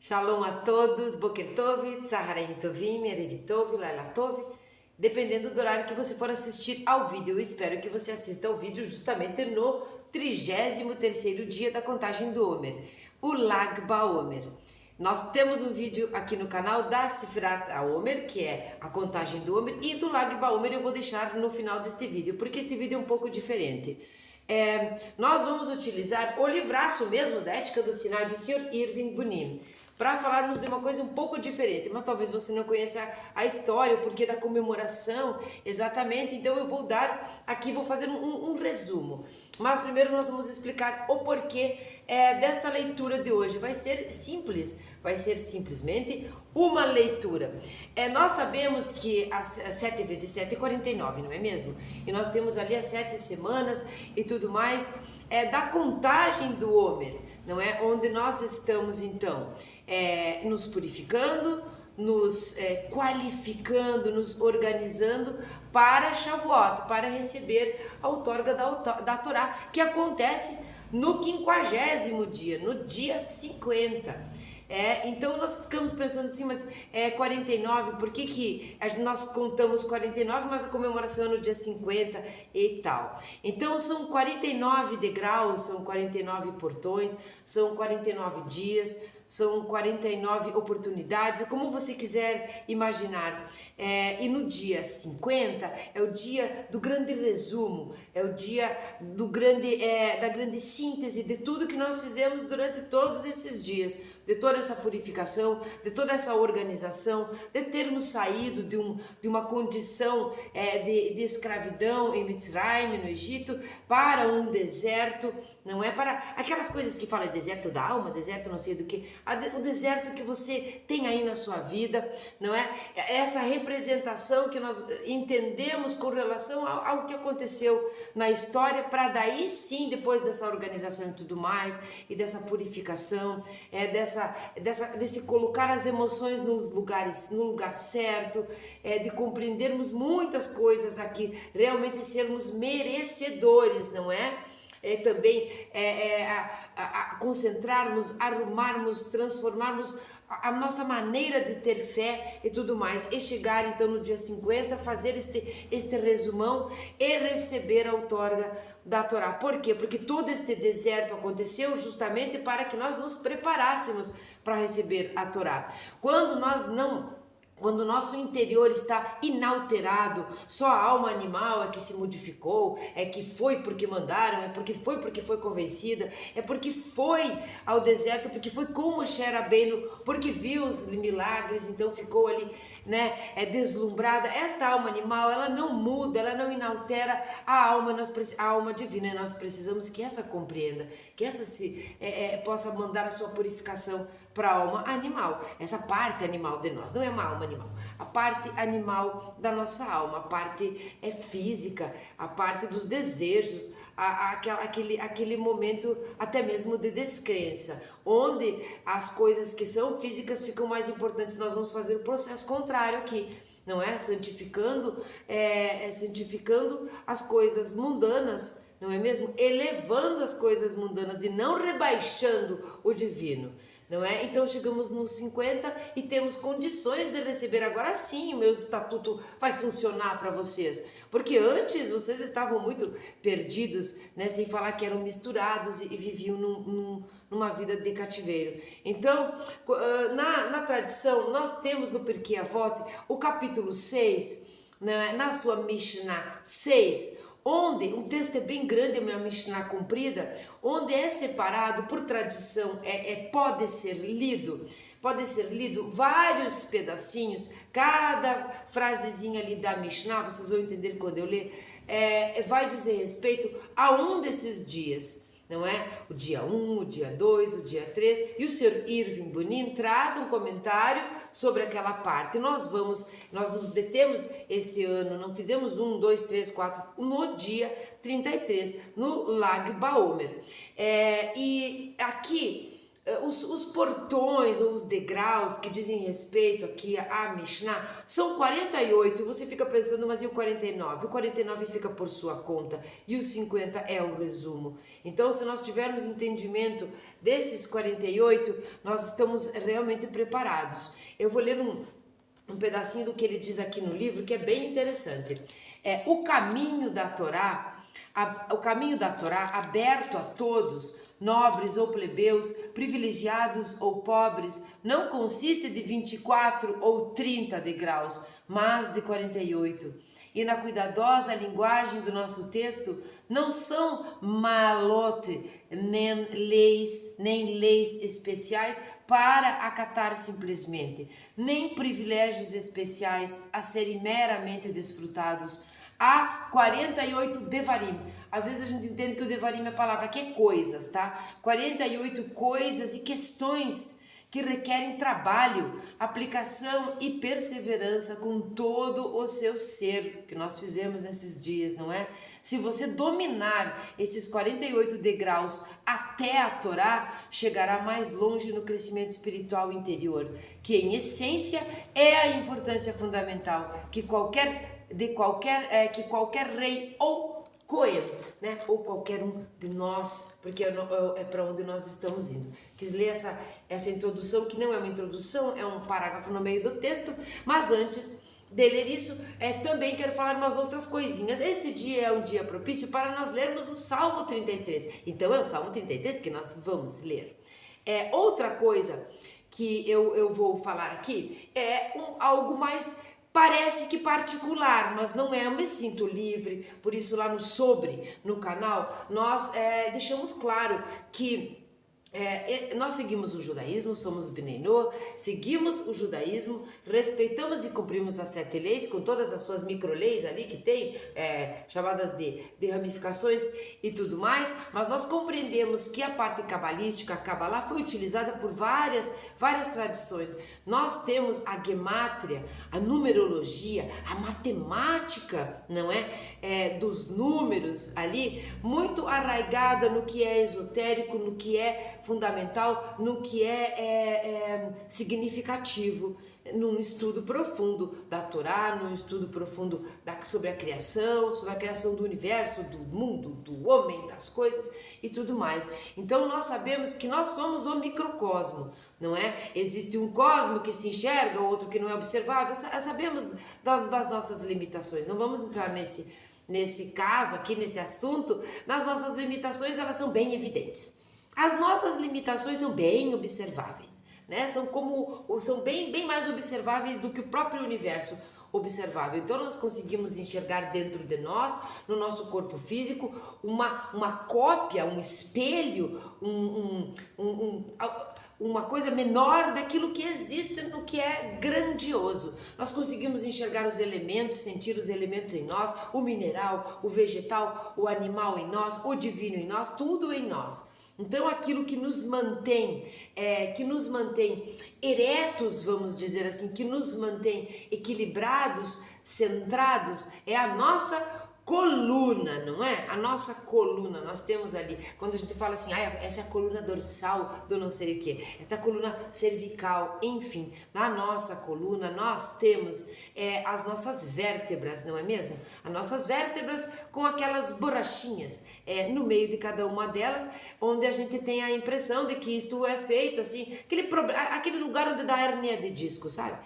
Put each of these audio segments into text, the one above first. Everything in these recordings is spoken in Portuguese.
Shalom a todos, Boker Tov, Tzaharim Tovim, Erev Tov, Laila Tov. Dependendo do horário que você for assistir ao vídeo, eu espero que você assista ao vídeo justamente no 33º dia da contagem do Omer, o Lag BaOmer. Nós temos um vídeo aqui no canal da Sifrat HaOmer, que é a contagem do Omer, e do Lag BaOmer eu vou deixar no final deste vídeo, porque este vídeo é um pouco diferente. Nós vamos utilizar o livraço mesmo da Ética do Sinai do Sr. Irving Bunim, para falarmos de uma coisa um pouco diferente, mas talvez você não conheça a história, o porquê da comemoração exatamente, então eu vou dar aqui, vou fazer um resumo. Mas primeiro nós vamos explicar o porquê desta leitura de hoje. Vai ser simples, vai ser simplesmente uma leitura. Nós sabemos que as 7 vezes 7 é 49, não é mesmo? E nós temos ali as 7 semanas e tudo mais, da contagem do Omer, não é? Onde nós estamos então nos purificando, nos qualificando, nos organizando para Shavuot, para receber a outorga da Torá, que acontece no 50º dia, no dia 50. Então nós ficamos pensando assim, mas 49, por que nós contamos 49, mas a comemoração é no dia 50 e tal? Então são 49 degraus, são 49 portões, são 49 dias, são 49 oportunidades, como você quiser imaginar. E no dia 50 é o dia do grande resumo, é o dia da grande síntese de tudo que nós fizemos durante todos esses dias, de toda essa purificação, de toda essa organização, de termos saído de uma condição de escravidão em Mitzrayim, no Egito, para um deserto, não é para aquelas coisas que falam deserto da alma, deserto não sei do que, o deserto que você tem aí na sua vida, não é? Essa representação que nós entendemos com relação ao que aconteceu na história, para daí sim, depois dessa organização e tudo mais, e dessa purificação, desse colocar as emoções no lugar certo, de compreendermos muitas coisas aqui, realmente sermos merecedores, não é? Também concentrarmos, arrumarmos, transformarmos a nossa maneira de ter fé e tudo mais, e chegar então no dia 50, fazer este resumão e receber a outorga da Torá. Por quê? Porque todo este deserto aconteceu justamente para que nós nos preparássemos para receber a Torá. Quando o nosso interior está inalterado, só a alma animal é que se modificou, é que foi porque mandaram, é porque foi convencida, é porque foi ao deserto, porque foi com Moshe Rabbeinu, porque viu os milagres, então ficou ali, né, deslumbrada. Esta alma animal, ela não muda, ela não inaltera a alma divina, e nós precisamos que essa compreenda, que essa possa mandar a sua purificação para a alma animal, essa parte animal de nós, não é uma alma animal, a parte animal da nossa alma, a parte física, a parte dos desejos, aquele momento até mesmo de descrença, onde as coisas que são físicas ficam mais importantes. Nós vamos fazer o processo contrário aqui, não é? Santificando as coisas mundanas, não é mesmo? Elevando as coisas mundanas e não rebaixando o divino, não é? Então chegamos nos 50 e temos condições de receber. Agora sim, o meu estatuto vai funcionar para vocês, porque antes vocês estavam muito perdidos, né? Sem falar que eram misturados e viviam numa vida de cativeiro. Então, na tradição, nós temos no Pirkei Avot o capítulo 6, né? Na sua Mishnah 6, onde um texto é bem grande, é uma Mishnah comprida, onde é separado por tradição, pode ser lido vários pedacinhos, cada frasezinha ali da Mishnah, vocês vão entender quando eu ler, vai dizer respeito a um desses dias, não é? O dia 1, o dia 2, o dia 3, e o Sr. Irving Bunim traz um comentário sobre aquela parte. Nós nos detemos esse ano, não fizemos 1, 2, 3, 4, no dia 33, no Lag BaOmer. E aqui os portões ou os degraus que dizem respeito aqui à Mishnah são 48, você fica pensando, mas e o 49? O 49 fica por sua conta e o 50 é o resumo. Então, se nós tivermos entendimento desses 48, nós estamos realmente preparados. Eu vou ler um pedacinho do que ele diz aqui no livro, que é bem interessante. O caminho da Torá, aberto a todos, nobres ou plebeus, privilegiados ou pobres, não consiste de 24 ou 30 degraus, mas de 48. E na cuidadosa linguagem do nosso texto, não são malote, nem leis especiais para acatar simplesmente, nem privilégios especiais a serem meramente desfrutados. Há 48 devarim. Às vezes a gente entende que o devarim é a palavra que é coisas, tá? 48 coisas e questões que requerem trabalho, aplicação e perseverança com todo o seu ser, que nós fizemos nesses dias, não é? Se você dominar esses 48 degraus até a Torá, chegará mais longe no crescimento espiritual interior, que em essência é a importância fundamental que qualquer rei ou Cohen, né? Ou qualquer um de nós, porque é para onde nós estamos indo. Quis ler essa introdução, que não é uma introdução, é um parágrafo no meio do texto, mas antes de ler isso, também quero falar umas outras coisinhas. Este dia é um dia propício para nós lermos o Salmo 33. Então é o Salmo 33 que nós vamos ler. Outra coisa que eu vou falar aqui é algo mais... Parece que particular, mas não é, eu me sinto livre, por isso lá no canal, nós deixamos claro que nós seguimos o judaísmo, somos Bnei Noach, seguimos o judaísmo, respeitamos e cumprimos as 7 leis, com todas as suas micro-leis ali que tem, chamadas de ramificações e tudo mais, mas nós compreendemos que a parte cabalística, a Kabbalah, foi utilizada por várias tradições. Nós temos a gemátria, a numerologia, a matemática, não é? Dos números ali, muito arraigada no que é esotérico, no que é fundamental, no que é significativo, num estudo profundo da Torá, num estudo profundo sobre a criação do universo, do mundo, do homem, das coisas e tudo mais. Então nós sabemos que nós somos o microcosmo, não é? Existe um cosmo que se enxerga, outro que não é observável. Sabemos das nossas limitações, não vamos entrar nesse caso aqui, nesse assunto. Nas nossas limitações, elas são bem evidentes. As nossas limitações são bem observáveis, né? São bem mais observáveis do que o próprio universo observável. Então nós conseguimos enxergar dentro de nós, no nosso corpo físico, uma cópia, um espelho, uma coisa menor daquilo que existe, no que é grandioso. Nós conseguimos enxergar os elementos, sentir os elementos em nós, o mineral, o vegetal, o animal em nós, o divino em nós, tudo em nós. Então aquilo que nos mantém eretos, vamos dizer assim, que nos mantém equilibrados, centrados, é a nossa coluna, não é? A nossa coluna, nós temos ali, quando a gente fala assim, essa é a coluna dorsal do não sei o que, essa é a coluna cervical, enfim, na nossa coluna nós temos as nossas vértebras, não é mesmo? As nossas vértebras com aquelas borrachinhas no meio de cada uma delas, onde a gente tem a impressão de que isto é feito assim, aquele lugar onde dá hérnia de disco, sabe?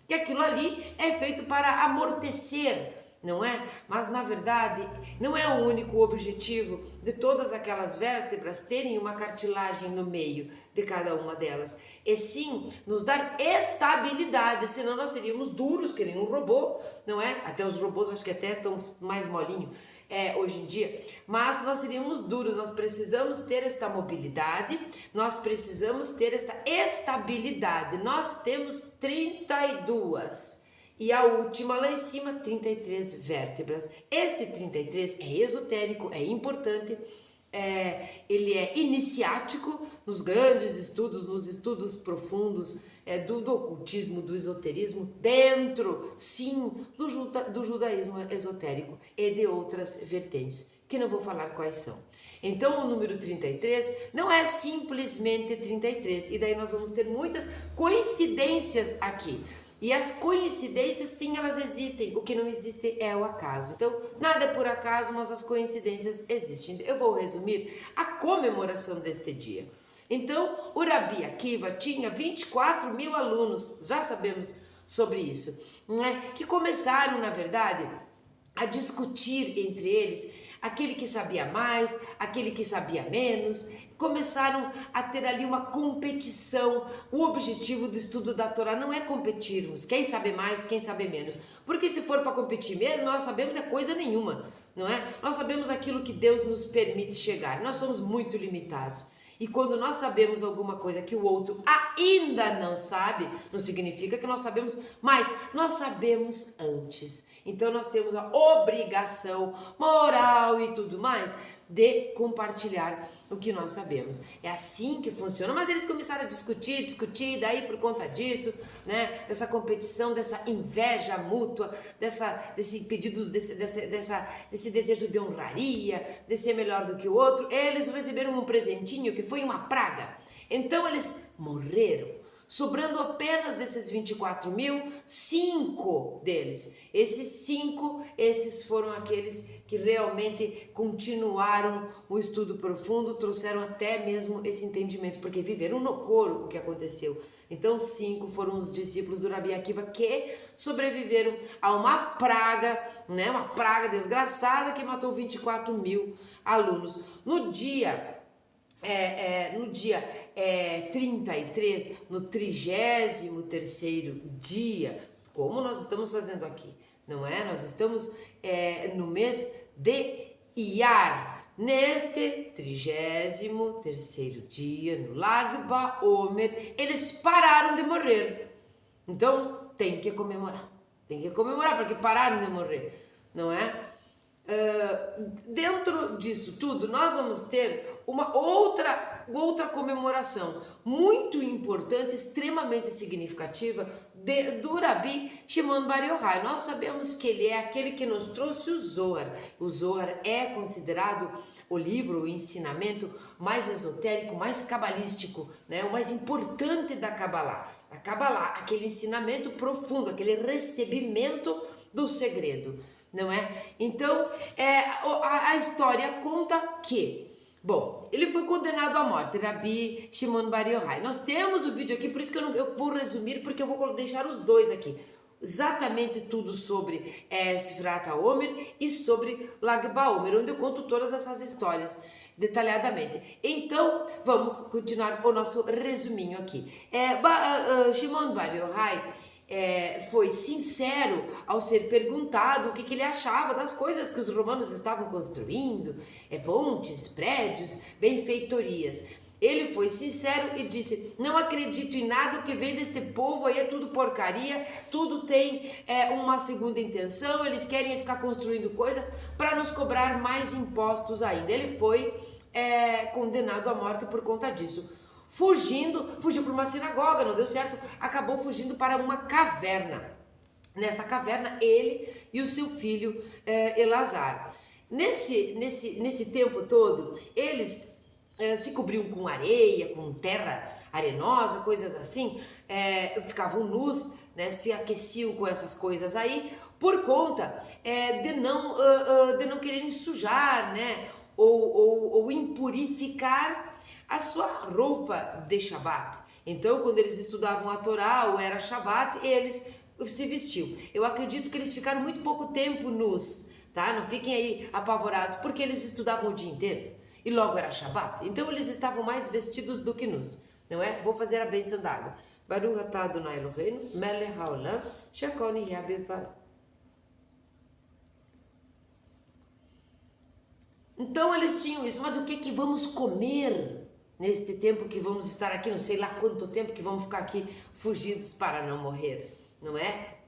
Que aquilo ali é feito para amortecer, não é? Mas na verdade não é o único objetivo de todas aquelas vértebras terem uma cartilagem no meio de cada uma delas, e sim nos dar estabilidade, senão nós seríamos duros que nem um robô, não é? Até os robôs acho que até estão mais molinho hoje em dia, mas nós seríamos duros. Nós precisamos ter esta mobilidade, nós precisamos ter esta estabilidade. Nós temos 32 e a última lá em cima, 33 vértebras. Este 33 é esotérico, é importante, ele é iniciático nos grandes estudos, nos estudos profundos do ocultismo, do esoterismo, dentro, sim, do judaísmo esotérico e de outras vertentes. que não vou falar quais são. Então o número 33 não é simplesmente 33, e daí nós vamos ter muitas coincidências aqui. E as coincidências, sim, elas existem. O que não existe é o acaso. Então, nada é por acaso, mas as coincidências existem. Eu vou resumir a comemoração deste dia. Então, o Rabi Akiva tinha 24 mil alunos, já sabemos sobre isso, não é? Que começaram, na verdade, a discutir entre eles, aquele que sabia mais, aquele que sabia menos, começaram a ter ali uma competição. O objetivo do estudo da Torá não é competirmos, quem sabe mais, quem sabe menos, porque se for para competir mesmo, nós sabemos é coisa nenhuma, não é? Nós sabemos aquilo que Deus nos permite chegar, nós somos muito limitados. E quando nós sabemos alguma coisa que o outro ainda não sabe, não significa que nós sabemos mais, nós sabemos antes. Então nós temos a obrigação moral e tudo mais de compartilhar o que nós sabemos. É assim que funciona. Mas eles começaram a discutir, daí por conta disso, né, dessa competição, dessa inveja mútua, desse pedido, desse desejo de honraria, de ser melhor do que o outro, eles receberam um presentinho que foi uma praga. Então eles morreram, sobrando apenas desses 24 mil, 5 deles. Esses foram aqueles que realmente continuaram o estudo profundo, trouxeram até mesmo esse entendimento, porque viveram no coro o que aconteceu. Então 5 foram os discípulos do Rabi Akiva que sobreviveram a uma praga, né, uma praga desgraçada que matou 24 mil alunos. No dia 33, no 33º dia, como nós estamos fazendo aqui, não é? Nós estamos no mês de Iyar, neste 33º dia, no Lag BaOmer, eles pararam de morrer. Então, tem que comemorar, porque pararam de morrer, não é? Dentro disso tudo, nós vamos ter uma outra comemoração muito importante, extremamente significativa do Rabi Shimon Bar Yochai. Nós sabemos que ele é aquele que nos trouxe o Zohar. O Zohar é considerado o livro, o ensinamento mais esotérico, mais cabalístico, né? O mais importante da Kabbalah. A Kabbalah, aquele ensinamento profundo, aquele recebimento do segredo, não é? Então, a história conta que, bom, ele foi condenado à morte, Rabi Shimon Bar Yochai. Nós temos o vídeo aqui, por isso que eu vou resumir, porque eu vou deixar os dois aqui. Exatamente tudo sobre Sifrat HaOmer e sobre Lag BaOmer, onde eu conto todas essas histórias detalhadamente. Então, vamos continuar o nosso resuminho aqui. Shimon Bar Yochai foi sincero ao ser perguntado o que ele achava das coisas que os romanos estavam construindo, pontes, prédios, benfeitorias. Ele foi sincero e disse: não acredito em nada que vem deste povo, aí é tudo porcaria, tudo tem uma segunda intenção, eles querem ficar construindo coisa para nos cobrar mais impostos ainda. Ele foi condenado à morte por conta disso. Fugiu para uma sinagoga, não deu certo, acabou fugindo para uma caverna. Nesta caverna, ele e o seu filho Elazar. Nesse tempo todo, eles se cobriam com areia, com terra arenosa, coisas assim, ficavam nus, né, se aqueciam com essas coisas aí, por conta de não quererem sujar, né, ou impurificar a sua roupa de Shabat. Então, quando eles estudavam a Torá ou era Shabat, eles se vestiam. Eu acredito que eles ficaram muito pouco tempo nus, tá? Não fiquem aí apavorados, porque eles estudavam o dia inteiro e logo era Shabat. Então, eles estavam mais vestidos do que nus, não é? Vou fazer a bênção d'água. Baruch atah Adonai Eloheinu, melech haolam, shekol nihya bidvaro. Então, eles tinham isso. Mas o que vamos comer neste tempo que vamos estar aqui, não sei lá quanto tempo que vamos ficar aqui fugidos para não morrer, não é?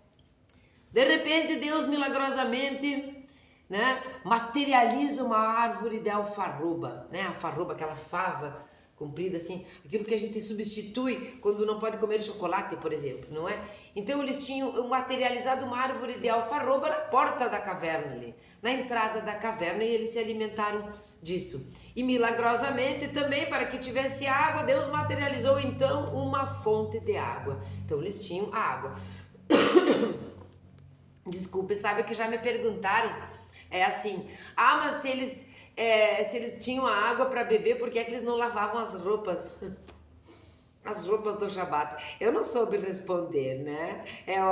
De repente, Deus milagrosamente, né, materializa uma árvore de alfarroba, né? Alfarroba, aquela fava comprida assim, aquilo que a gente substitui quando não pode comer chocolate, por exemplo, não é? Então eles tinham materializado uma árvore de alfarroba na porta da caverna ali, na entrada da caverna, e eles se alimentaram disso. E milagrosamente também, para que tivesse água, Deus materializou então uma fonte de água. Então eles tinham a água. Desculpe, sabe que já me perguntaram, assim, mas se eles tinham a água para beber, por que é que eles não lavavam as roupas? As roupas do Shabat. Eu não soube responder, né?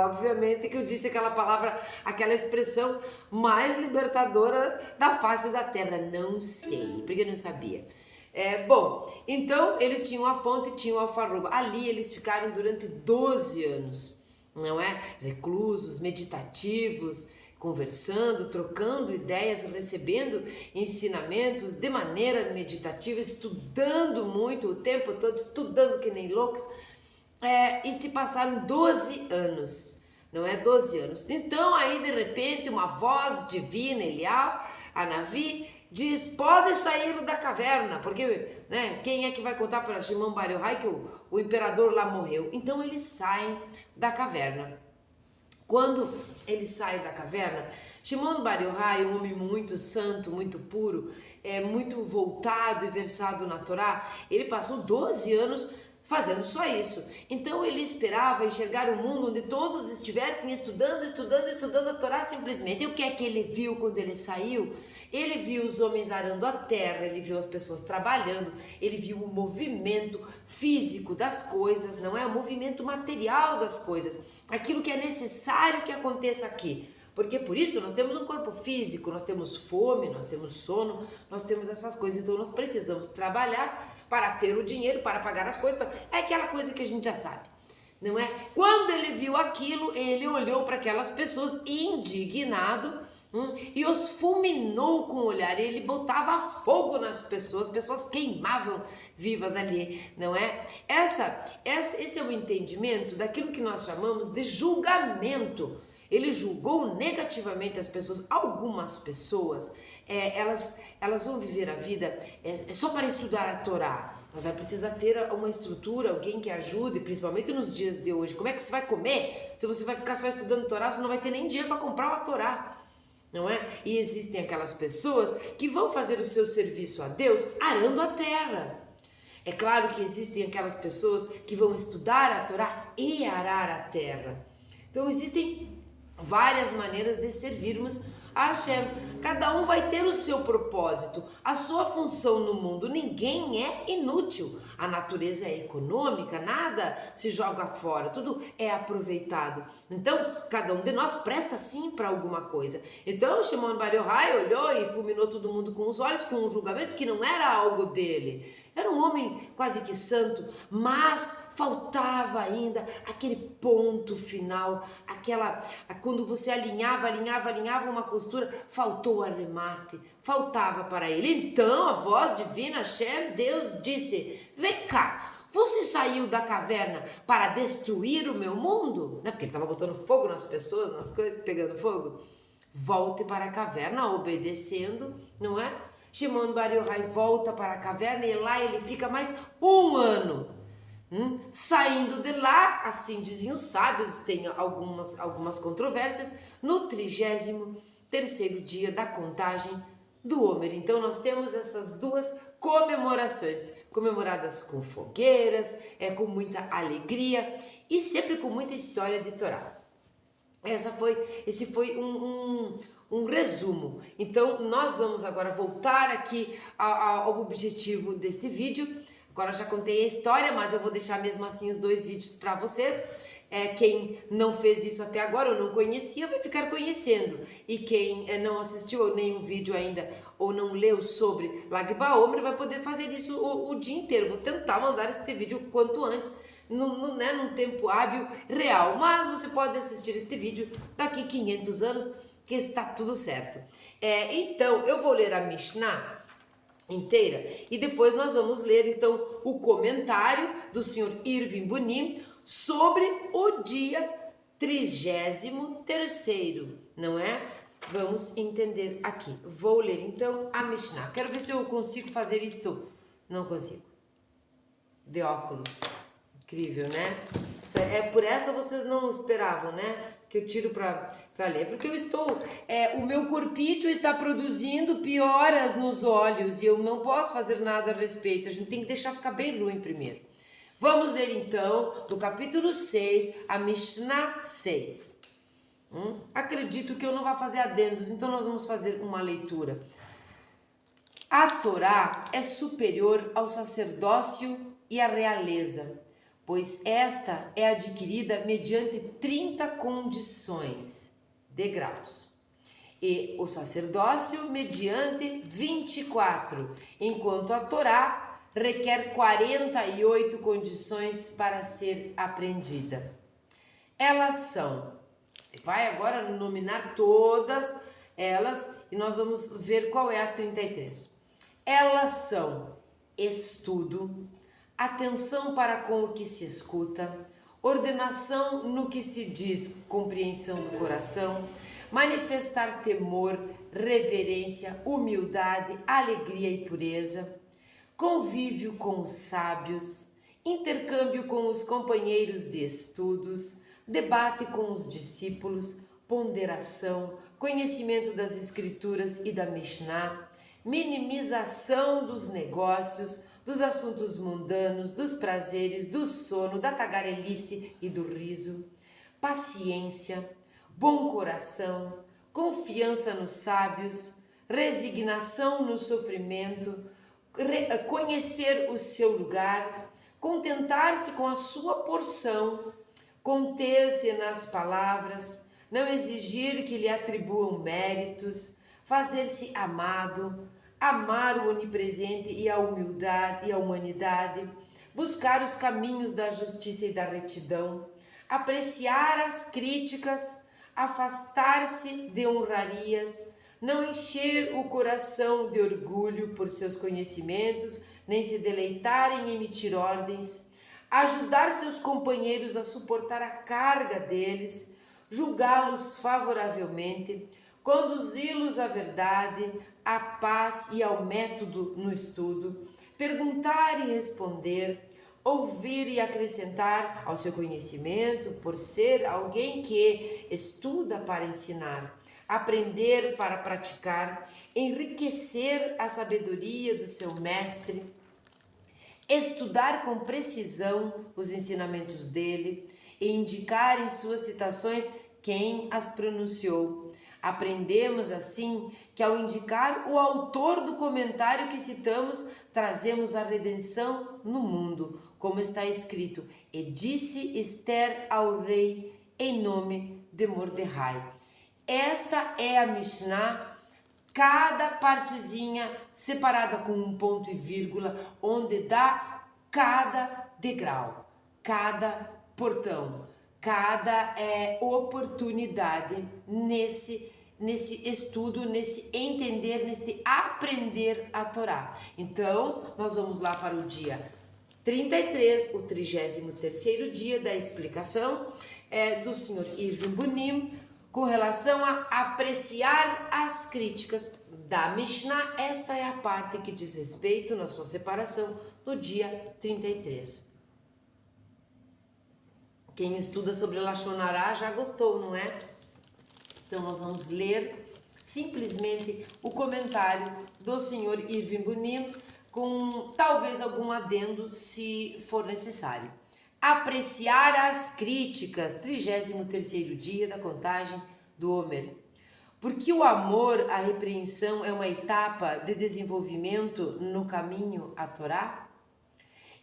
Obviamente que eu disse aquela palavra, aquela expressão mais libertadora da face da terra. Não sei, porque eu não sabia. Bom, então eles tinham a fonte, tinham a alfarroba. Ali eles ficaram durante 12 anos, não é? Reclusos, meditativos, conversando, trocando ideias, recebendo ensinamentos de maneira meditativa, estudando muito o tempo todo, estudando que nem loucos, e se passaram 12 anos, não é? 12 anos. Então aí de repente uma voz divina, Elial, a Navi, diz: pode sair da caverna, porque, né, quem é que vai contar para Shimon Bar Yochai que o imperador lá morreu? Então eles saem da caverna. Quando ele sai da caverna, Shimon Bar Yochai, um homem muito santo, muito puro, muito voltado e versado na Torá, ele passou 12 anos fazendo só isso. Então ele esperava enxergar um mundo onde todos estivessem estudando a Torá simplesmente. E o que é que ele viu quando ele saiu? Ele viu os homens arando a terra, ele viu as pessoas trabalhando, ele viu o movimento físico das coisas, não é? O movimento material das coisas, aquilo que é necessário que aconteça aqui. Porque por isso nós temos um corpo físico, nós temos fome, nós temos sono, nós temos essas coisas, então nós precisamos trabalhar para ter o dinheiro, para pagar as coisas, é aquela coisa que a gente já sabe, não é? Quando ele viu aquilo, ele olhou para aquelas pessoas indignado, e os fulminou com o olhar, ele botava fogo nas pessoas, pessoas queimavam vivas ali, não é? Esse é o entendimento daquilo que nós chamamos de julgamento. Ele julgou negativamente as pessoas. Algumas pessoas, elas vão viver a vida só para estudar a Torá. Mas vai precisar ter uma estrutura, alguém que ajude, principalmente nos dias de hoje. Como é que você vai comer se você vai ficar só estudando Torá? Você não vai ter nem dinheiro para comprar uma Torá, não é? E existem aquelas pessoas que vão fazer o seu serviço a Deus arando a terra. É claro que existem aquelas pessoas que vão estudar a Torá e arar a terra. Então existem várias maneiras de servirmos a Hashem. Cada um vai ter o seu propósito, a sua função no mundo. Ninguém é inútil. A natureza é econômica, nada se joga fora, tudo é aproveitado. Então, cada um de nós presta sim para alguma coisa. Então, Shimon Bar Yochai olhou e fulminou todo mundo com os olhos, com um julgamento que não era algo dele. Era um homem quase que santo, mas faltava ainda aquele ponto final, quando você alinhava uma costura, faltou o arremate, faltava para ele. Então a voz divina, Hashem, Deus disse: vem cá, você saiu da caverna para destruir o meu mundo? Não é porque ele estava botando fogo nas pessoas, nas coisas, pegando fogo? Volte para a caverna, obedecendo, não é? Shimon Bar Yochai volta para a caverna e lá ele fica mais um ano. Saindo de lá, assim diziam os sábios, tem algumas controvérsias, no 33º dia da contagem do Homer. Então nós temos essas duas comemorações, comemoradas com fogueiras, com muita alegria e sempre com muita história de Torá. Esse foi um resumo. Então nós vamos agora voltar aqui ao objetivo deste vídeo. Agora já contei a história, mas eu vou deixar mesmo assim os 2 vídeos para vocês. Quem não fez isso até agora ou não conhecia, vai ficar conhecendo. E quem não assistiu nenhum vídeo ainda ou não leu sobre Lag BaOmer vai poder fazer isso o dia inteiro. Vou tentar mandar este vídeo o quanto antes, num tempo hábil real. Mas você pode assistir este vídeo daqui 500 anos, que está tudo certo. Então, eu vou ler a Mishnah inteira e depois nós vamos ler então o comentário do senhor Irving Bunim sobre o dia 33º, não é? Vamos entender aqui. Vou ler então a Mishnah. Quero ver se eu consigo fazer isto. Não consigo. de óculos. Incrível, né? Por essa vocês não esperavam, né? Que eu tiro para ler. Porque eu estou... o meu corpício está produzindo pioras nos olhos e eu não posso fazer nada a respeito. A gente tem que deixar ficar bem ruim primeiro. Vamos ler então do capítulo 6, a Mishnah 6. Acredito que eu não vou fazer adendos, então nós vamos fazer uma leitura. A Torá é superior ao sacerdócio e à realeza, pois esta é adquirida mediante 30 condições, degraus, e o sacerdócio mediante 24, enquanto a Torá requer 48 condições para ser aprendida. Elas são, vai agora nominar todas elas e nós vamos ver qual é a 33. Elas são estudo, atenção para com o que se escuta, ordenação no que se diz, compreensão do coração, manifestar temor, reverência, humildade, alegria e pureza, convívio com os sábios, intercâmbio com os companheiros de estudos, debate com os discípulos, ponderação, conhecimento das escrituras e da Mishnah, minimização dos negócios, dos assuntos mundanos, dos prazeres, do sono, da tagarelice e do riso, paciência, bom coração, confiança nos sábios, resignação no sofrimento, conhecer o seu lugar, contentar-se com a sua porção, conter-se nas palavras, não exigir que lhe atribuam méritos, fazer-se amado, amar o onipresente e a humildade e a humanidade, buscar os caminhos da justiça e da retidão, apreciar as críticas, afastar-se de honrarias, não encher o coração de orgulho por seus conhecimentos, nem se deleitar em emitir ordens, ajudar seus companheiros a suportar a carga deles, julgá-los favoravelmente, conduzi-los à verdade, à paz e ao método no estudo, perguntar e responder, ouvir e acrescentar ao seu conhecimento, por ser alguém que estuda para ensinar, aprender para praticar, enriquecer a sabedoria do seu mestre, estudar com precisão os ensinamentos dele e indicar em suas citações quem as pronunciou. Aprendemos assim que ao indicar o autor do comentário que citamos, trazemos a redenção no mundo, como está escrito: e disse Esther ao rei em nome de Mordecai. Esta é a Mishnah, cada partezinha separada com um ponto e vírgula, onde dá cada degrau, cada portão, cada oportunidade nesse estudo, nesse entender, nesse aprender a Torá. Então, nós vamos lá para o dia 33, o 33º dia da explicação do Sr. Irving Bunim, com relação a apreciar as críticas da Mishnah. Esta é a parte que diz respeito, na sua separação, no dia 33. Quem estuda sobre Lashon Hará já gostou, não é? Então, nós vamos ler simplesmente o comentário do Sr. Irving Bunim, com talvez algum adendo, se for necessário. Apreciar as críticas, 33º dia da contagem do Homer. Porque o amor à repreensão é uma etapa de desenvolvimento no caminho à Torá?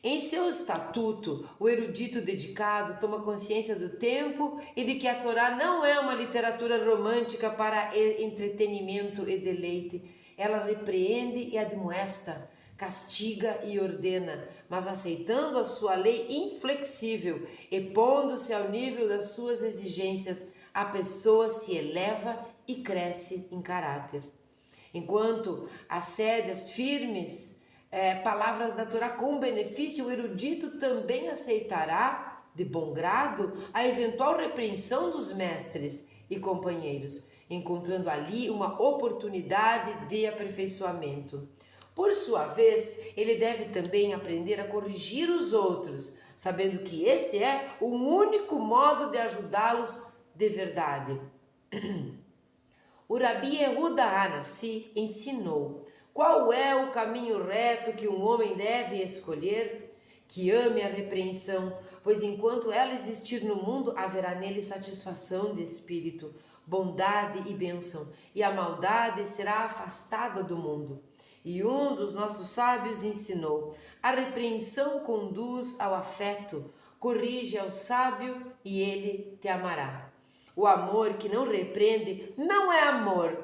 Em seu estatuto, o erudito dedicado toma consciência do tempo e de que a Torá não é uma literatura romântica para entretenimento e deleite. Ela repreende e admoesta, castiga e ordena, mas aceitando a sua lei inflexível e pondo-se ao nível das suas exigências, a pessoa se eleva e cresce em caráter. Enquanto acede às firmes palavras da Torá com benefício, o erudito também aceitará de bom grado a eventual repreensão dos mestres e companheiros, encontrando ali uma oportunidade de aperfeiçoamento. Por sua vez, ele deve também aprender a corrigir os outros, sabendo que este é o único modo de ajudá-los de verdade. O Rabi Yehuda Hanassi ensinou: qual é o caminho reto que um homem deve escolher? Que ame a repreensão, pois enquanto ela existir no mundo, haverá nele satisfação de espírito, bondade e bênção, e a maldade será afastada do mundo. E um dos nossos sábios ensinou: a repreensão conduz ao afeto, corrige ao sábio e ele te amará. O amor que não repreende não é amor.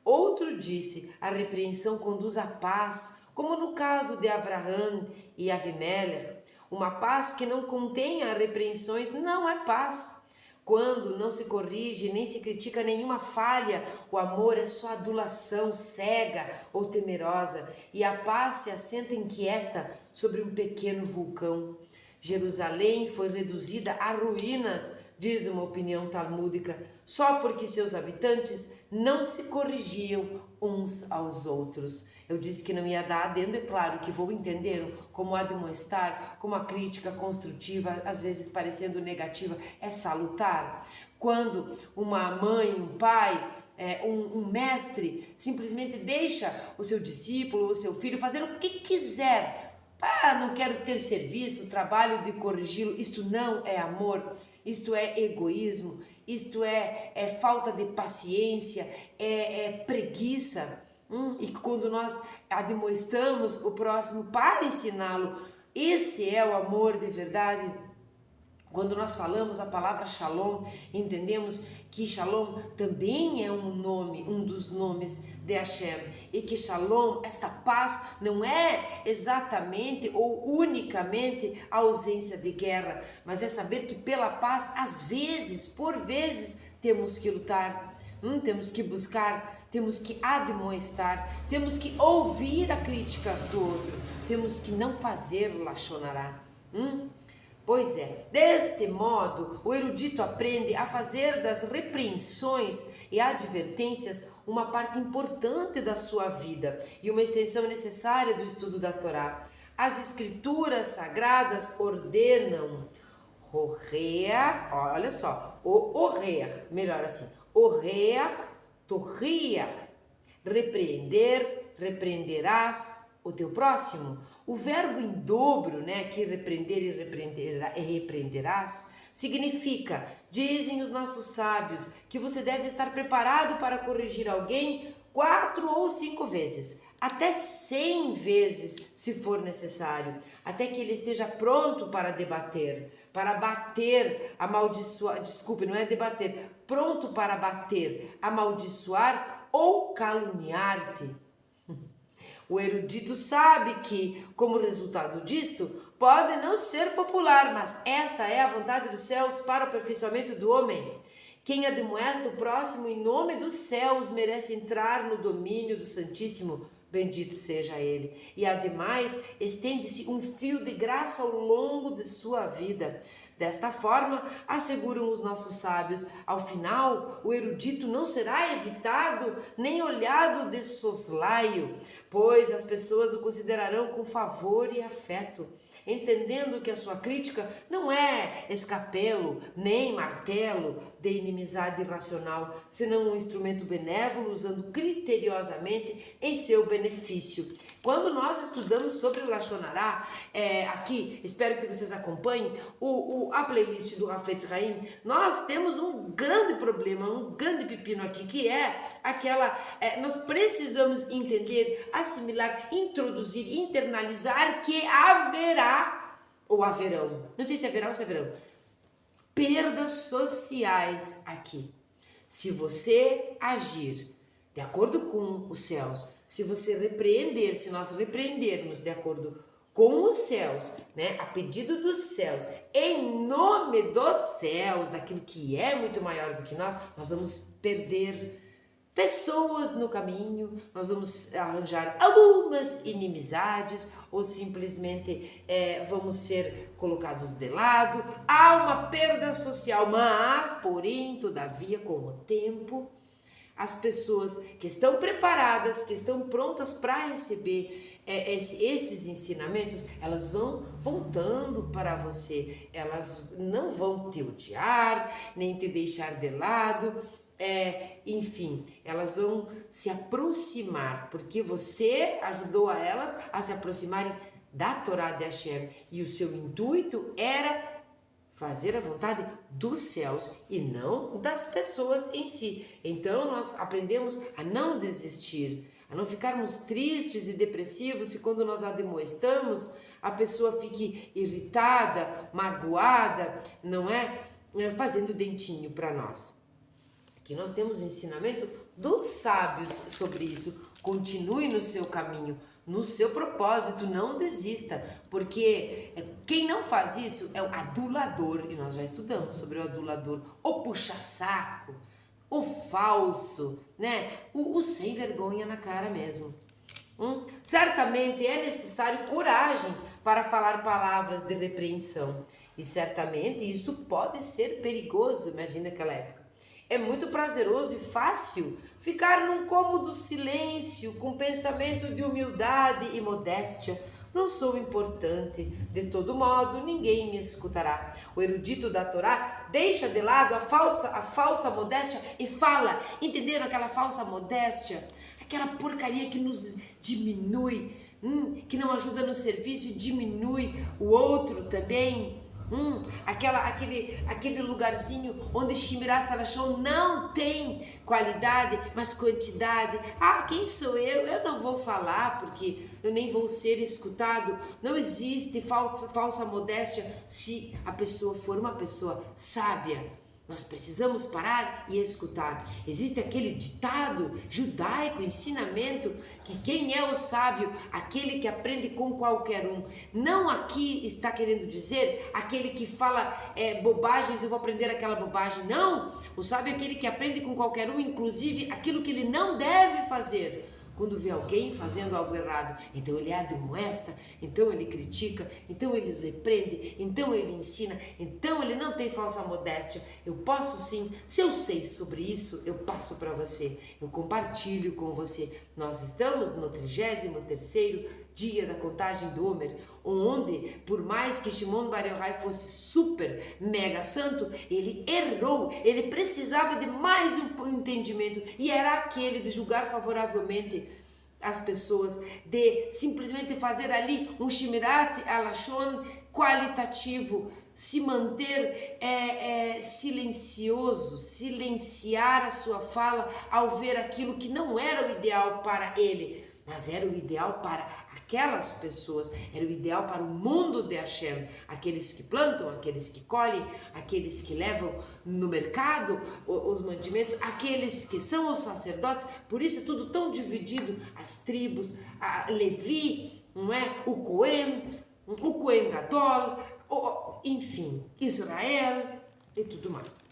Outro disse: a repreensão conduz à paz, como no caso de Avraham e Avimelech. Uma paz que não contenha repreensões não é paz. Quando não se corrige nem se critica nenhuma falha, o amor é só adulação cega ou temerosa, e a paz se assenta inquieta sobre um pequeno vulcão. Jerusalém foi reduzida a ruínas, diz uma opinião talmúdica, só porque seus habitantes não se corrigiam uns aos outros. Eu disse que não ia dar adendo, é claro que vou entender como admoestar, como a crítica construtiva, às vezes parecendo negativa, é salutar. Quando uma mãe, um pai, um mestre simplesmente deixa o seu discípulo, o seu filho fazer o que quiser, não quero ter serviço, trabalho de corrigi-lo, isto não é amor, isto é egoísmo, isto é falta de paciência, é preguiça. E quando nós admoestamos o próximo para ensiná-lo, esse é o amor de verdade. Quando nós falamos a palavra Shalom, entendemos que Shalom também é um nome, um dos nomes de Hashem. E que Shalom, esta paz, não é exatamente ou unicamente a ausência de guerra, mas é saber que pela paz, às vezes, por vezes, temos que lutar, temos que buscar, temos que admoestar, temos que ouvir a crítica do outro, temos que não fazer o Lashon Hará. Pois é, deste modo, o erudito aprende a fazer das repreensões e advertências uma parte importante da sua vida e uma extensão necessária do estudo da Torá. As escrituras sagradas ordenam Rorear, olha só, melhor assim, Orear, Torriar, repreender, repreenderás o teu próximo. O verbo em dobro, que repreender e repreenderás, significa, dizem os nossos sábios, que você deve estar preparado para corrigir alguém 4 ou 5 vezes, até 100 vezes se for necessário, até que ele esteja pronto para debater, para bater, amaldiçoar, desculpe, não é debater, pronto para bater, amaldiçoar ou caluniar-te. O erudito sabe que, como resultado disto, pode não ser popular, mas esta é a vontade dos céus para o aperfeiçoamento do homem. Quem admoesta o próximo em nome dos céus merece entrar no domínio do Santíssimo, bendito seja ele. E ademais, estende-se um fio de graça ao longo de sua vida. Desta forma, asseguram os nossos sábios, ao final, o erudito não será evitado nem olhado de soslaio, pois as pessoas o considerarão com favor e afeto, entendendo que a sua crítica não é escapelo, nem martelo de inimizade irracional, senão um instrumento benévolo usando criteriosamente em seu benefício. Quando nós estudamos sobre o Lashon Hará, aqui, espero que vocês acompanhem a playlist do Hafetz Haim, nós temos um grande problema, um grande pepino aqui, que é aquela, nós precisamos entender, assimilar, introduzir, internalizar que haverá, ou haverão, não sei se haverá ou se haverão, perdas sociais aqui. Se você agir de acordo com os céus, se você repreender, se nós repreendermos de acordo com os céus, a pedido dos céus, em nome dos céus, daquilo que é muito maior do que nós vamos perder pessoas no caminho, nós vamos arranjar algumas inimizades ou simplesmente vamos ser colocados de lado. Há uma perda social, mas, porém, todavia, com o tempo, as pessoas que estão preparadas, que estão prontas para receber esses ensinamentos, elas vão voltando para você, elas não vão te odiar, nem te deixar de lado, enfim, elas vão se aproximar, porque você ajudou a elas a se aproximarem da Torá de Hashem, e o seu intuito era fazer a vontade dos céus e não das pessoas em si. Então nós aprendemos a não desistir, a não ficarmos tristes e depressivos se quando nós admoestamos a pessoa fique irritada, magoada, não é? Fazendo dentinho para nós. Aqui nós temos o ensinamento dos sábios sobre isso. Continue no seu caminho, no seu propósito, não desista, porque quem não faz isso é o adulador, e nós já estudamos sobre o adulador, o puxa-saco, o falso, né? O sem vergonha na cara mesmo. Certamente é necessário coragem para falar palavras de repreensão, e certamente isso pode ser perigoso. Imagina aquela época. É muito prazeroso e fácil ficar num cômodo silêncio, com pensamento de humildade e modéstia. Não sou importante, de todo modo, ninguém me escutará. O erudito da Torá deixa de lado a falsa modéstia e fala, entenderam aquela falsa modéstia? Aquela porcaria que nos diminui, que não ajuda no serviço e diminui o outro também. Aquele lugarzinho onde Shmirat HaLashon não tem qualidade, mas quantidade. Quem sou eu? Eu não vou falar porque eu nem vou ser escutado. Não existe falsa modéstia se a pessoa for uma pessoa sábia. Nós precisamos parar e escutar. Existe aquele ditado judaico, ensinamento, que quem é o sábio? Aquele que aprende com qualquer um. Não aqui está querendo dizer aquele que fala bobagens, eu vou aprender aquela bobagem. Não, o sábio é aquele que aprende com qualquer um, inclusive aquilo que ele não deve fazer. Quando vê alguém fazendo algo errado, então ele admoesta, então ele critica, então ele repreende, então ele ensina, então ele não tem falsa modéstia. Eu posso sim, se eu sei sobre isso, eu passo para você, eu compartilho com você. Nós estamos no 33º dia da contagem do Homer, onde, por mais que Shimon Bar Yochai fosse super, mega santo, ele errou, ele precisava de mais um entendimento, e era aquele de julgar favoravelmente as pessoas, de simplesmente fazer ali um Shmirat HaLashon qualitativo, se manter silencioso, silenciar a sua fala ao ver aquilo que não era o ideal para ele, mas era o ideal para aquelas pessoas, era o ideal para o mundo de Hashem, aqueles que plantam, aqueles que colhem, aqueles que levam no mercado os mantimentos, aqueles que são os sacerdotes. Por isso é tudo tão dividido, as tribos, a Levi, não é? O Cohen Gadol, enfim, Israel e tudo mais.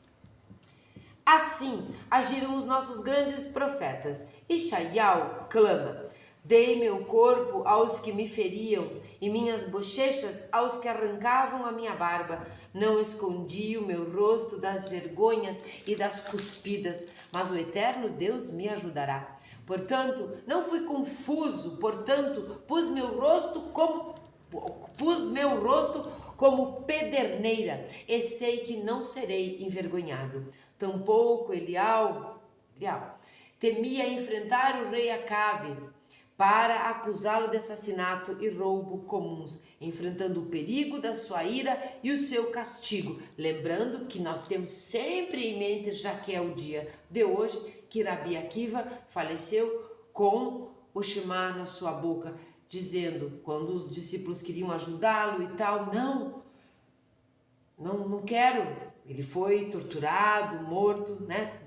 Assim agiram os nossos grandes profetas. Ishaiah clama: dei meu corpo aos que me feriam e minhas bochechas aos que arrancavam a minha barba. Não escondi o meu rosto das vergonhas e das cuspidas, mas o eterno Deus me ajudará. Portanto, não fui confuso, portanto, pus meu rosto como pederneira, e sei que não serei envergonhado. Tampouco Elial temia enfrentar o rei Acabe para acusá-lo de assassinato e roubo comuns, enfrentando o perigo da sua ira e o seu castigo. Lembrando que nós temos sempre em mente, já que é o dia de hoje, que Rabi Akiva faleceu com o Shema na sua boca, dizendo, quando os discípulos queriam ajudá-lo e tal, não quero. Ele foi torturado, morto, né?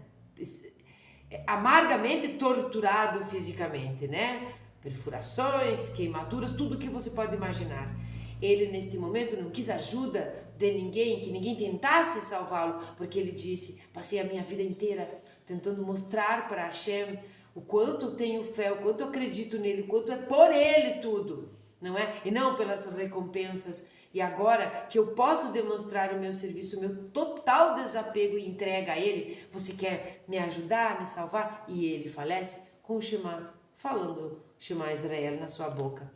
Amargamente torturado fisicamente, né? Perfurações, queimaduras, tudo que você pode imaginar. Ele, neste momento, não quis ajuda de ninguém, que ninguém tentasse salvá-lo, porque ele disse: passei a minha vida inteira tentando mostrar para Hashem o quanto eu tenho fé, o quanto eu acredito nele, o quanto é por ele tudo, não é? E não pelas recompensas E agora que eu posso demonstrar o meu serviço, o meu total desapego e entrega a Ele, você quer me ajudar, me salvar? E ele falece com o Shema, falando Shema Israel na sua boca.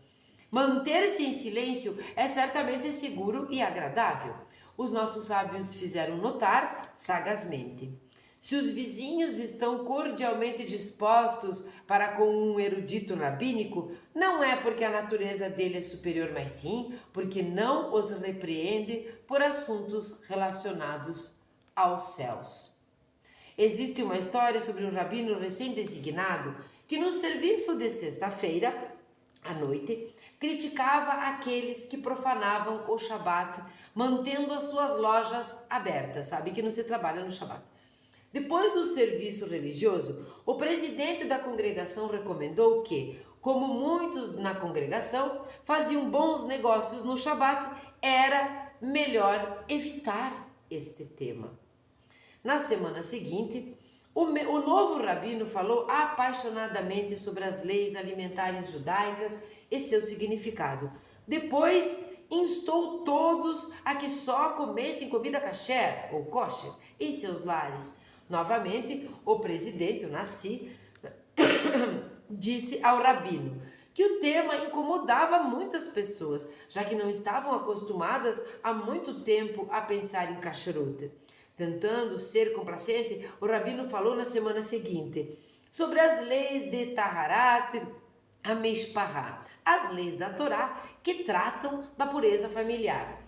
Manter-se em silêncio é certamente seguro e agradável. Os nossos sábios fizeram notar sagazmente. Se os vizinhos estão cordialmente dispostos para com um erudito rabínico, não é porque a natureza dele é superior, mas sim porque não os repreende por assuntos relacionados aos céus. Existe uma história sobre um rabino recém-designado que no serviço de sexta-feira, à noite, criticava aqueles que profanavam o Shabat, mantendo as suas lojas abertas. Sabe que não se trabalha no Shabat. Depois do serviço religioso, o presidente da congregação recomendou que, como muitos na congregação faziam bons negócios no Shabat, era melhor evitar este tema. Na semana seguinte, o novo rabino falou apaixonadamente sobre as leis alimentares judaicas e seu significado. Depois, instou todos a que só comessem comida kasher ou kosher em seus lares. Novamente, o presidente, o Nassi, disse ao rabino que o tema incomodava muitas pessoas, já que não estavam acostumadas há muito tempo a pensar em kashrut. Tentando ser complacente, o rabino falou na semana seguinte sobre as leis de Taharat HaMishpahá, as leis da Torá que tratam da pureza familiar.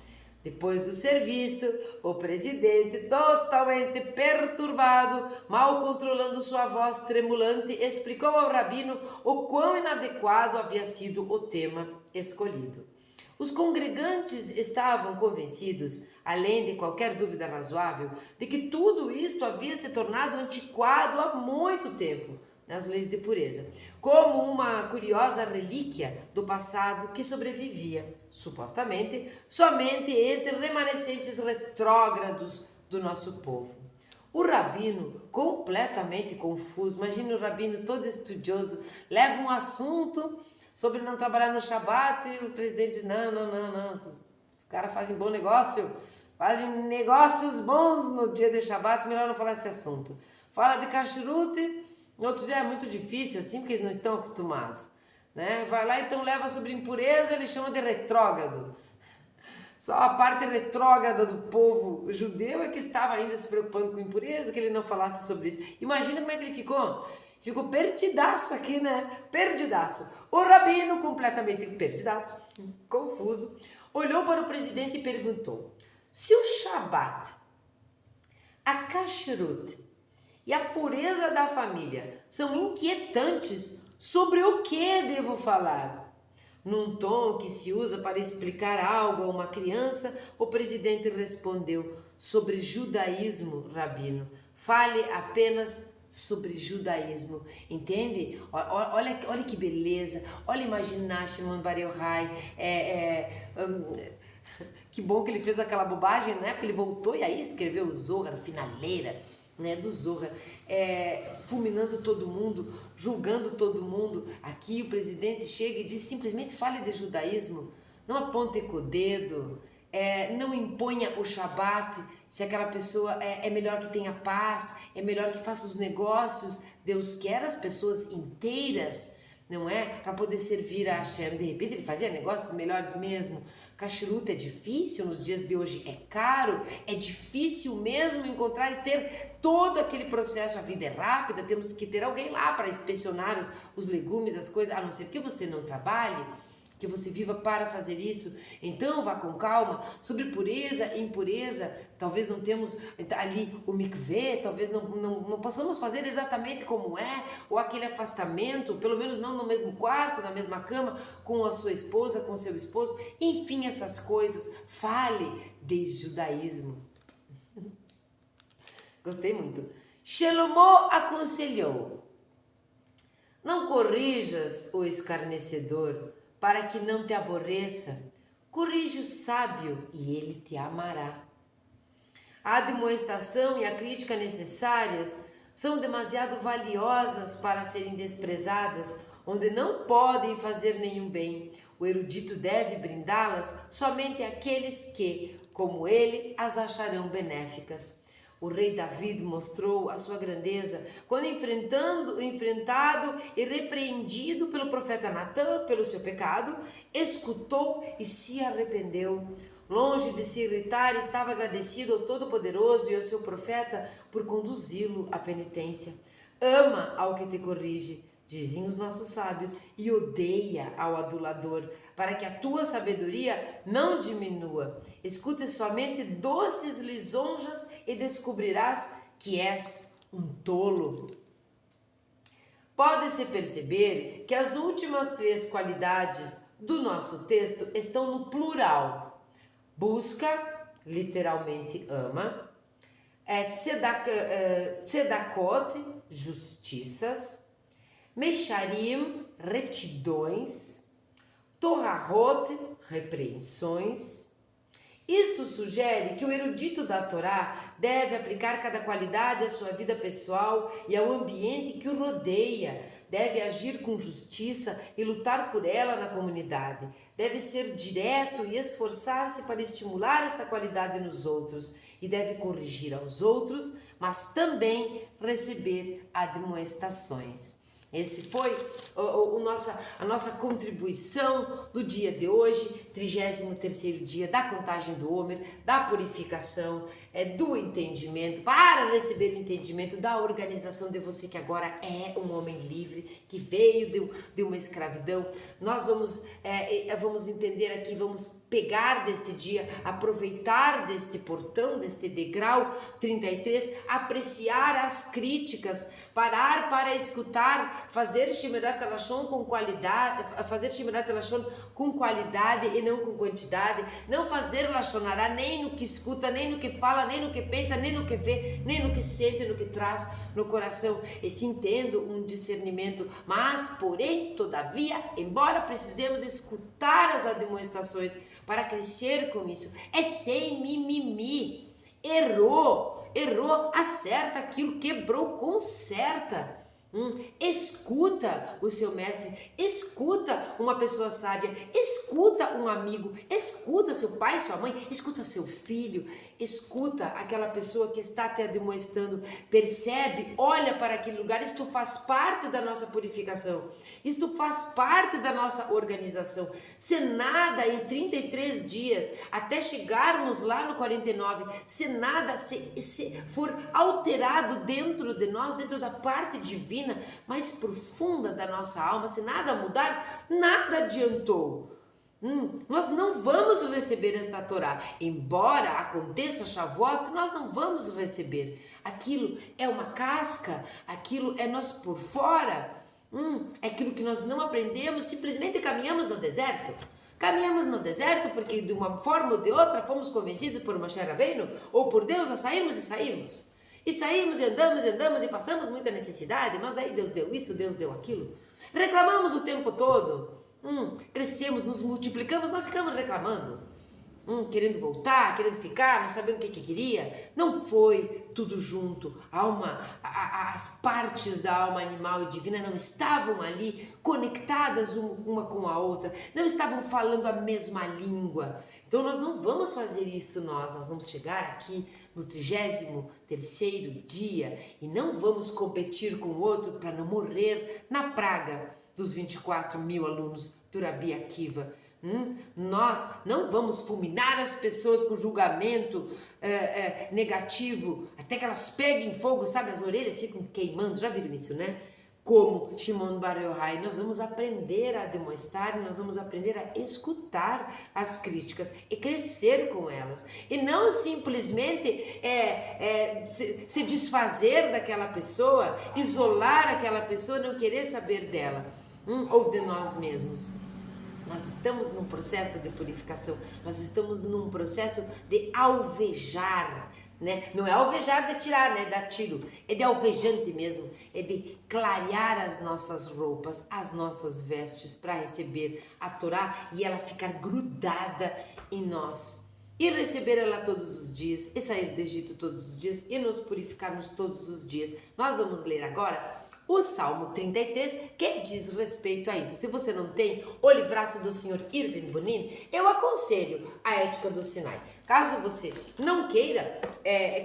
Depois do serviço, o presidente, totalmente perturbado, mal controlando sua voz tremulante, explicou ao rabino o quão inadequado havia sido o tema escolhido. Os congregantes estavam convencidos, além de qualquer dúvida razoável, de que tudo isto havia se tornado antiquado há muito tempo, nas leis de pureza, como uma curiosa relíquia do passado que sobrevivia, supostamente, somente entre remanescentes retrógrados do nosso povo. O rabino, completamente confuso, imagina o rabino todo estudioso, leva um assunto sobre não trabalhar no Shabat e o presidente diz, não, os caras fazem bom negócio, fazem negócios bons no dia de Shabat, melhor não falar desse assunto. Fala de kashrut, outros já é muito difícil assim, porque eles não estão acostumados, né? Vai lá então leva sobre impureza, ele chama de retrógrado. Só a parte retrógrada do povo judeu é que estava ainda se preocupando com impureza, que ele não falasse sobre isso. Imagina como é que ele ficou. Ficou perdidaço aqui, né? Perdidaço. O rabino, completamente perdidaço, confuso, olhou para o presidente e perguntou: se o Shabat, a kashrut e a pureza da família são inquietantes, sobre o que devo falar? Num tom que se usa para explicar algo a uma criança, o presidente respondeu: sobre judaísmo, rabino. Fale apenas sobre judaísmo, entende? Olha que beleza, olha imaginar Shimon Bar Yochai, que bom que ele fez aquela bobagem, né? Porque ele voltou e aí escreveu o Zohar, finaleira, né, do Zohar, fulminando todo mundo, julgando todo mundo. Aqui o presidente chega e diz simplesmente fale de judaísmo, não aponte com o dedo, não imponha o Shabat, se aquela pessoa é melhor que tenha paz, é melhor que faça os negócios. Deus quer as pessoas inteiras, não é? Para poder servir a Hashem. De repente ele fazia negócios melhores mesmo. Kashrut é difícil nos dias de hoje, é caro, é difícil mesmo encontrar e ter todo aquele processo. A vida é rápida, temos que ter alguém lá para inspecionar os legumes, as coisas, a não ser que você não trabalhe, que você viva para fazer isso. Então vá com calma. Sobre pureza e impureza, talvez não temos ali o mikveh, talvez não possamos fazer exatamente como é, ou aquele afastamento, pelo menos não no mesmo quarto, na mesma cama, com a sua esposa, com o seu esposo, enfim, essas coisas. Fale de judaísmo. Gostei muito. Shlomo aconselhou: não corrijas o escarnecedor, para que não te aborreça, corrige o sábio e ele te amará. A admoestação e a crítica necessárias são demasiado valiosas para serem desprezadas onde não podem fazer nenhum bem. O erudito deve brindá-las somente àqueles que, como ele, as acharão benéficas. O rei David mostrou a sua grandeza quando enfrentado e repreendido pelo profeta Natã pelo seu pecado, escutou e se arrependeu. Longe de se irritar, estava agradecido ao Todo-Poderoso e ao seu profeta por conduzi-lo à penitência. Ama ao que te corrige, dizem os nossos sábios, e odeia ao adulador, para que a tua sabedoria não diminua. Escute somente doces lisonjas e descobrirás que és um tolo. Pode-se perceber que as últimas 3 qualidades do nosso texto estão no plural. Busca, literalmente ama, tzedakot, justiças, Mesharim, retidões, Torahot, repreensões. Isto sugere que o erudito da Torá deve aplicar cada qualidade à sua vida pessoal e ao ambiente que o rodeia. Deve agir com justiça e lutar por ela na comunidade. Deve ser direto e esforçar-se para estimular esta qualidade nos outros. E deve corrigir aos outros, mas também receber admoestações. Esse foi a nossa contribuição do dia de hoje, 33º dia da contagem do Homer, da purificação, do entendimento, para receber o entendimento da organização de você que agora é um homem livre, que veio de uma escravidão. Nós vamos entender aqui, vamos pegar deste dia, aproveitar deste portão, deste degrau 33, apreciar as críticas, parar para escutar, fazer Shemirat HaLashon com qualidade, e não com quantidade, não fazer Lashonará nem no que escuta, nem no que fala, nem no que pensa, nem no que vê, nem no que sente, no que traz no coração. E sim tendo um discernimento, mas porém, todavia, embora precisemos escutar as admoestações para crescer com isso, é sem mimimi. Errou, acerta aquilo, quebrou, conserta. Escuta o seu mestre, escuta uma pessoa sábia, escuta um amigo, escuta seu pai, sua mãe, escuta seu filho, escuta aquela pessoa que está te admoestando, percebe, olha para aquele lugar. Isto faz parte da nossa purificação, isto faz parte da nossa organização. Se nada em 33 dias, até chegarmos lá no 49, se nada se for alterado dentro de nós, dentro da parte divina, mais profunda da nossa alma, se nada mudar, nada adiantou. Nós não vamos receber esta Torá. Embora aconteça Shavuot, nós não vamos receber. Aquilo é uma casca, aquilo é nós por fora. É aquilo que nós não aprendemos, simplesmente caminhamos no deserto. Caminhamos no deserto porque de uma forma ou de outra fomos convencidos por Moshe Rabbeinu ou por Deus a sairmos e saímos. E saímos e andamos e passamos muita necessidade, mas daí Deus deu isso, Deus deu aquilo. Reclamamos o tempo todo, crescemos, nos multiplicamos, nós ficamos reclamando. Querendo voltar, querendo ficar, não sabendo o que queria. Não foi tudo junto. As partes da alma animal e divina não estavam ali conectadas uma com a outra, não estavam falando a mesma língua. Então nós não vamos fazer isso nós vamos chegar aqui no 33º dia e não vamos competir com o outro para não morrer na praga dos 24 mil alunos do Rabi Akiva. Nós não vamos fulminar as pessoas com julgamento negativo, até que elas peguem fogo, sabe, as orelhas ficam queimando, já viram isso, né? Como Shimon Bar Yochai, nós vamos aprender a demonstrar, nós vamos aprender a escutar as críticas e crescer com elas. E não simplesmente se desfazer daquela pessoa, isolar aquela pessoa, não querer saber dela ou de nós mesmos. Nós estamos num processo de purificação, nós estamos num processo de alvejar, né? Não é alvejar de tirar, né? Dar tiro, é de alvejante mesmo, é de clarear as nossas roupas, as nossas vestes para receber a Torá e ela ficar grudada em nós. E receber ela todos os dias, e sair do Egito todos os dias, e nos purificarmos todos os dias. Nós vamos ler agora o Salmo 33, que diz respeito a isso. Se você não tem o livraço do Sr. Irving Bonin, eu aconselho a Ética do Sinai. Caso você não queira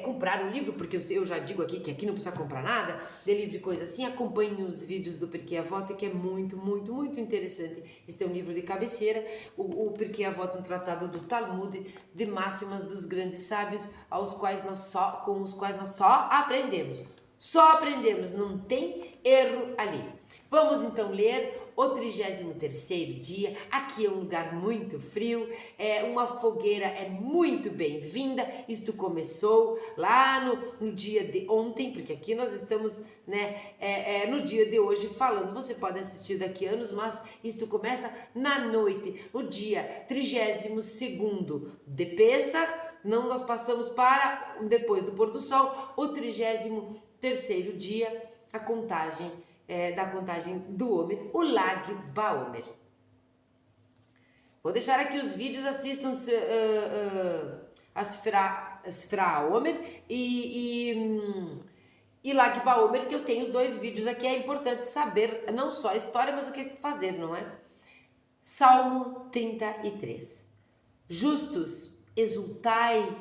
comprar o livro, porque eu já digo aqui que aqui não precisa comprar nada, de livro e coisa assim, acompanhe os vídeos do Pirkei Avot, que é muito, muito, muito interessante. Este é um livro de cabeceira, o Pirkei Avot, um tratado do Talmud, de máximas dos grandes sábios, com os quais nós só aprendemos. Só aprendemos, não tem erro ali. Vamos então ler o 33º dia. Aqui é um lugar muito frio, uma fogueira é muito bem-vinda. Isto começou lá no dia de ontem, porque aqui nós estamos no dia de hoje falando. Você pode assistir daqui a anos, mas isto começa na noite, no dia 32º de Pessach. Não, nós passamos para, depois do pôr do sol, o 33º dia, a contagem da contagem do Omer, o Lag BaOmer. Vou deixar aqui os vídeos, assistam a Sefirah Omer e Lag BaOmer, que eu tenho os dois vídeos aqui. É importante saber não só a história, mas o que fazer, não é? Salmo 33. Justos, exultai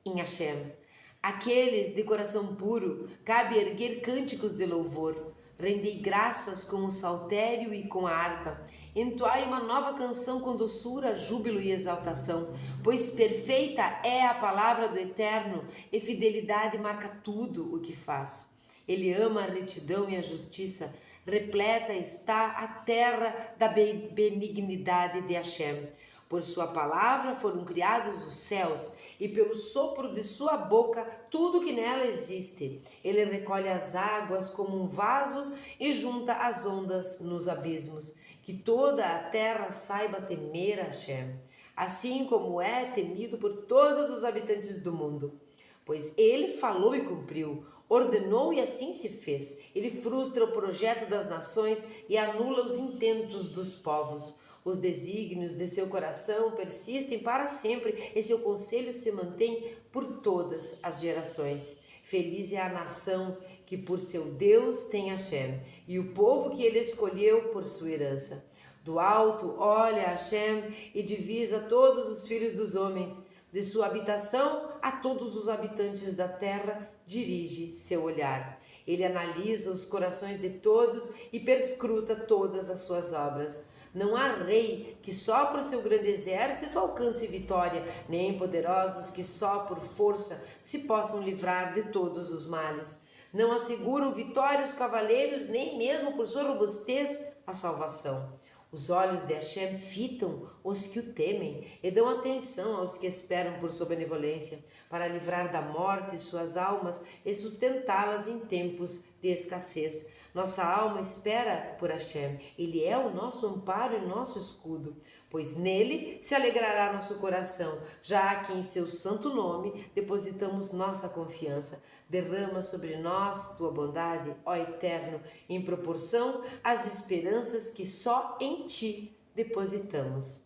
em Hashem. Aqueles de coração puro, cabe erguer cânticos de louvor. Rendei graças com o saltério e com a harpa. Entoai uma nova canção com doçura, júbilo e exaltação, pois perfeita é a palavra do Eterno, e fidelidade marca tudo o que faz. Ele ama a retidão e a justiça, repleta está a terra da benignidade de Hashem. Por sua palavra foram criados os céus, e pelo sopro de sua boca tudo que nela existe. Ele recolhe as águas como um vaso e junta as ondas nos abismos. Que toda a terra saiba temer a Hashem, assim como é temido por todos os habitantes do mundo. Pois ele falou e cumpriu, ordenou e assim se fez. Ele frustra o projeto das nações e anula os intentos dos povos. Os desígnios de seu coração persistem para sempre, e seu conselho se mantém por todas as gerações. Feliz é a nação que por seu Deus tem Hashem, e o povo que ele escolheu por sua herança. Do alto olha Hashem e divisa todos os filhos dos homens. De sua habitação a todos os habitantes da terra dirige seu olhar. Ele analisa os corações de todos e perscruta todas as suas obras. Não há rei que só por seu grande exército alcance vitória, nem poderosos que só por força se possam livrar de todos os males. Não asseguram vitória os cavaleiros, nem mesmo por sua robustez a salvação. Os olhos de Hashem fitam os que o temem e dão atenção aos que esperam por sua benevolência, para livrar da morte suas almas e sustentá-las em tempos de escassez. Nossa alma espera por Hashem. Ele é o nosso amparo e nosso escudo, pois nele se alegrará nosso coração, já que em seu santo nome depositamos nossa confiança. Derrama sobre nós tua bondade, ó Eterno, em proporção às esperanças que só em ti depositamos.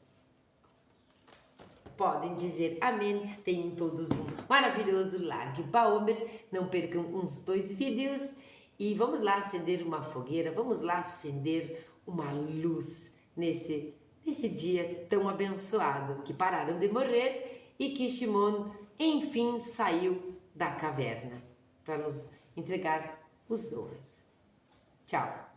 Podem dizer amém. Tenham todos um maravilhoso Lag BaOmer. Não percam uns 2 vídeos. E vamos lá acender uma fogueira, vamos lá acender uma luz nesse dia tão abençoado, que pararam de morrer e que Shimon, enfim, saiu da caverna para nos entregar o Zohar. Tchau!